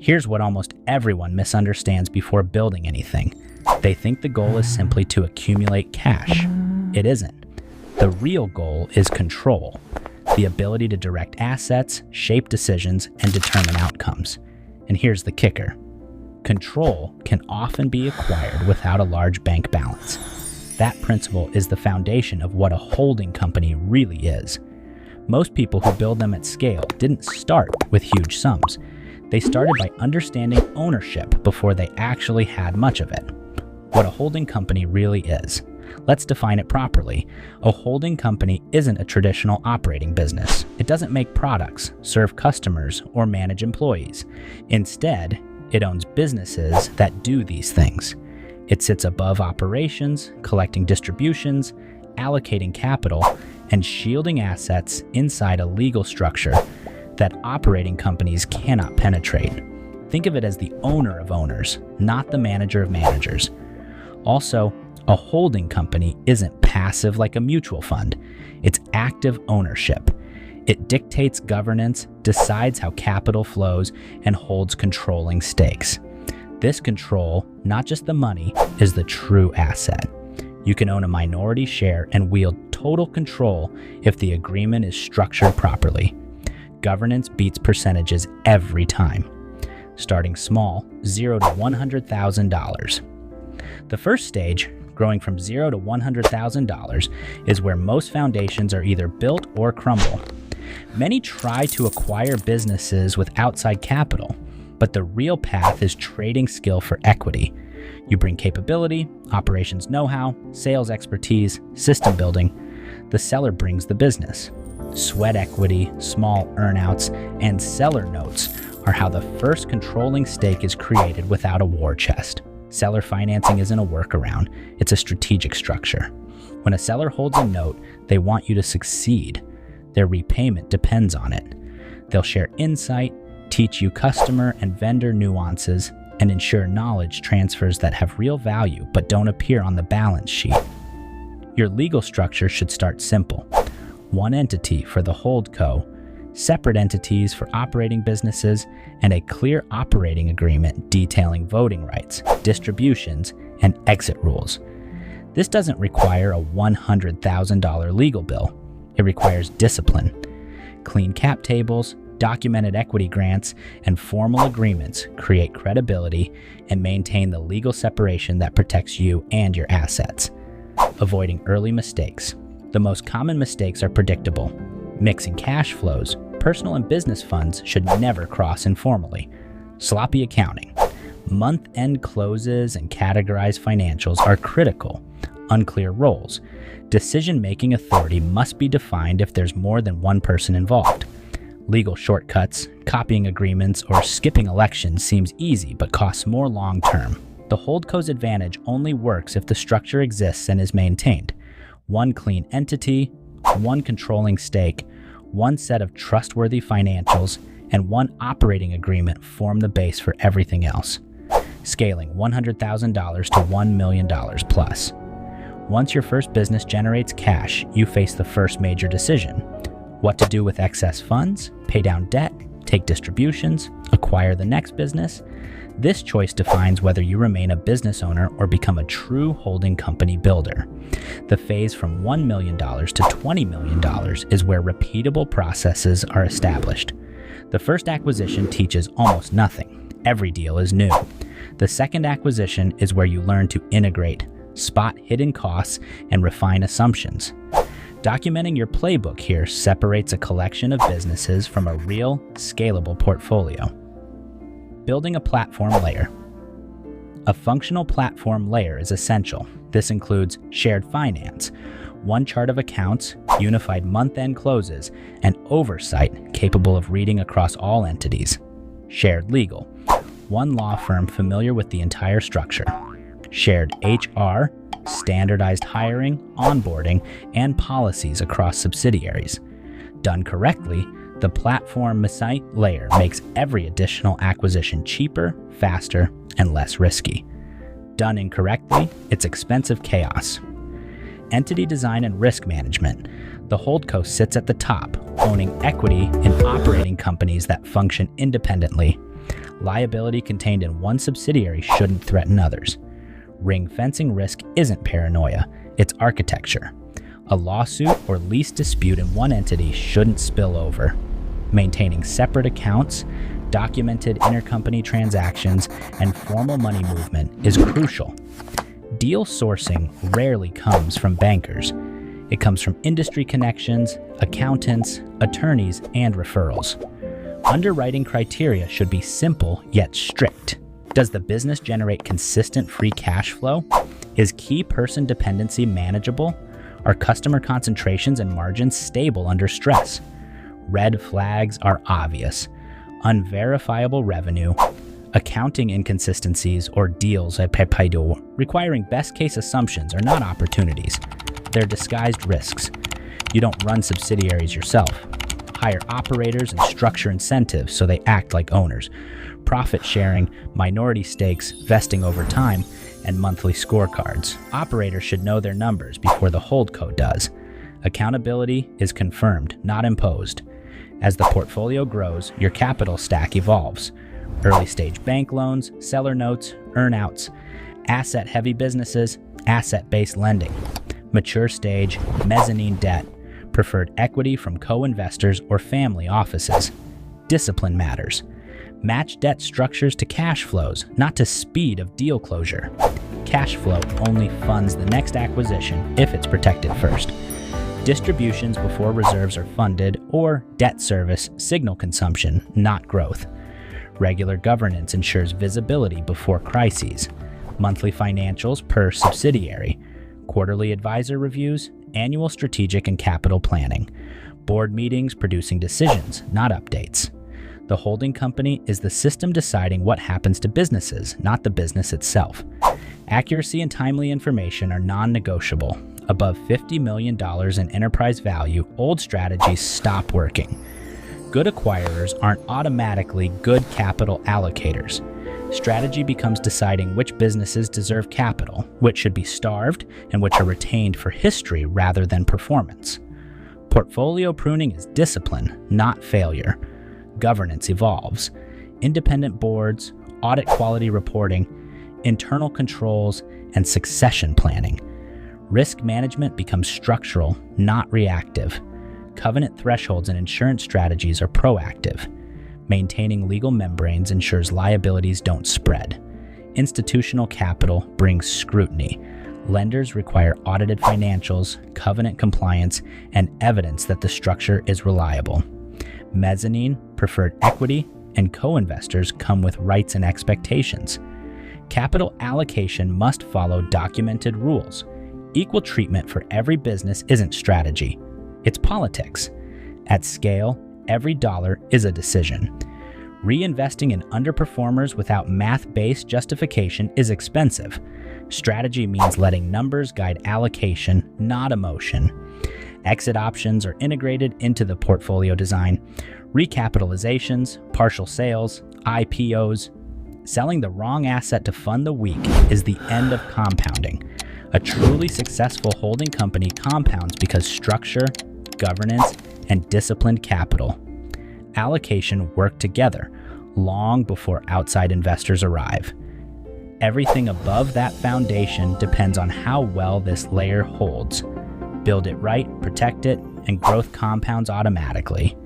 Here's what almost everyone misunderstands before building anything. They think the goal is simply to accumulate cash. It isn't. The real goal is control, the ability to direct assets, shape decisions, and determine outcomes. And here's the kicker. Control can often be acquired without a large bank balance. That principle is the foundation of what a holding company really is. Most people who build them at scale didn't start with huge sums. They started by understanding ownership before they actually had much of it. What a holding company really is. Let's define it properly. A holding company isn't a traditional operating business. It doesn't make products, serve customers, or manage employees. Instead, it owns businesses that do these things. It sits above operations, collecting distributions, allocating capital, and shielding assets inside a legal structure that operating companies cannot penetrate. Think of it as the owner of owners, not the manager of managers. Also, a holding company isn't passive like a mutual fund. It's active ownership. It dictates governance, decides how capital flows, and holds controlling stakes. This control, not just the money, is the true asset. You can own a minority share and wield total control if the agreement is structured properly. Governance beats percentages every time. Starting small, $0 to $100,000. The first stage, growing from $0 to $100,000, is where most foundations are either built or crumble. Many try to acquire businesses with outside capital, but the real path is trading skill for equity. You bring capability, operations know-how, sales expertise, system building. The seller brings the business. Sweat equity, small earnouts, and seller notes are how the first controlling stake is created without a war chest. Seller financing isn't a workaround, it's a strategic structure. When a seller holds a note, they want you to succeed. Their repayment depends on it. They'll share insight, teach you customer and vendor nuances, and ensure knowledge transfers that have real value but don't appear on the balance sheet. Your legal structure should start simple. One entity for the holdco, separate entities for operating businesses, and a clear operating agreement detailing voting rights, distributions, and exit rules. This doesn't require a $100,000 legal bill. It requires discipline. Clean cap tables, documented equity grants, and formal agreements create credibility and maintain the legal separation that protects you and your assets. Avoiding early mistakes. The most common mistakes are predictable. Mixing cash flows. Personal and business funds should never cross informally. Sloppy accounting. Month-end closes and categorized financials are critical. Unclear roles. Decision-making authority must be defined if there's more than one person involved. Legal shortcuts, copying agreements, or skipping elections seems easy but costs more long-term. The holdco's advantage only works if the structure exists and is maintained. One clean entity, one controlling stake, one set of trustworthy financials, and one operating agreement form the base for everything else. Scaling $100,000 to $1 million plus. Once your first business generates cash, you face the first major decision. What to do with excess funds, pay down debt, take distributions, acquire the next business. This choice defines whether you remain a business owner or become a true holding company builder. The phase from $1 million to $20 million is where repeatable processes are established. The first acquisition teaches almost nothing. Every deal is new. The second acquisition is where you learn to integrate, spot hidden costs, and refine assumptions. Documenting your playbook here separates a collection of businesses from a real, scalable portfolio. Building a platform layer. A functional platform layer is essential. This includes shared finance, one chart of accounts, unified month-end closes, and oversight capable of reading across all entities. Shared legal, one law firm familiar with the entire structure. Shared HR, standardized hiring, onboarding, and policies across subsidiaries. Done correctly, the platform site layer makes every additional acquisition cheaper, faster, and less risky. Done incorrectly, it's expensive chaos. Entity design and risk management. The holdco sits at the top, owning equity in operating companies that function independently. Liability contained in one subsidiary shouldn't threaten others. Ring fencing risk isn't paranoia, it's architecture. A lawsuit or lease dispute in one entity shouldn't spill over. Maintaining separate accounts, documented intercompany transactions, and formal money movement is crucial. Deal sourcing rarely comes from bankers. It comes from industry connections, accountants, attorneys, and referrals. Underwriting criteria should be simple yet strict. Does the business generate consistent free cash flow? Is key person dependency manageable? Are customer concentrations and margins stable under stress? Red flags are obvious. Unverifiable revenue, accounting inconsistencies, or deals requiring best-case assumptions are not opportunities. They're disguised risks. You don't run subsidiaries yourself. Hire operators and structure incentives so they act like owners. Profit sharing, minority stakes, vesting over time, and monthly scorecards. Operators should know their numbers before the holdco does. Accountability is confirmed, not imposed. As the portfolio grows, your capital stack evolves. Early-stage bank loans, seller notes, earn-outs, asset-heavy businesses, asset-based lending. Mature stage, mezzanine debt, preferred equity from co-investors or family offices. Discipline matters. Match debt structures to cash flows, not to speed of deal closure. Cash flow only funds the next acquisition if it's protected first. Distributions before reserves are funded, or debt service signal consumption, not growth. Regular governance ensures visibility before crises. Monthly financials per subsidiary. Quarterly advisor reviews, annual strategic and capital planning. Board meetings producing decisions, not updates. The holding company is the system deciding what happens to businesses, not the business itself. Accuracy and timely information are non-negotiable. Above $50 million in enterprise value, old strategies stop working. Good acquirers aren't automatically good capital allocators. Strategy becomes deciding which businesses deserve capital, which should be starved, and which are retained for history rather than performance. Portfolio pruning is discipline, not failure. Governance evolves. Independent boards, audit quality reporting, internal controls, and succession planning. Risk management becomes structural, not reactive. Covenant thresholds and insurance strategies are proactive. Maintaining legal membranes ensures liabilities don't spread. Institutional capital brings scrutiny. Lenders require audited financials, covenant compliance, and evidence that the structure is reliable. Mezzanine, preferred equity, and co-investors come with rights and expectations. Capital allocation must follow documented rules. Equal treatment for every business isn't strategy. It's politics. At scale, every dollar is a decision. Reinvesting in underperformers without math-based justification is expensive. Strategy means letting numbers guide allocation, not emotion. Exit options are integrated into the portfolio design. Recapitalizations, partial sales, IPOs. Selling the wrong asset to fund the weak is the end of compounding. A truly successful holding company compounds because structure, governance, and disciplined capital allocation work together long before outside investors arrive. Everything above that foundation depends on how well this layer holds. Build it right, protect it, and growth compounds automatically.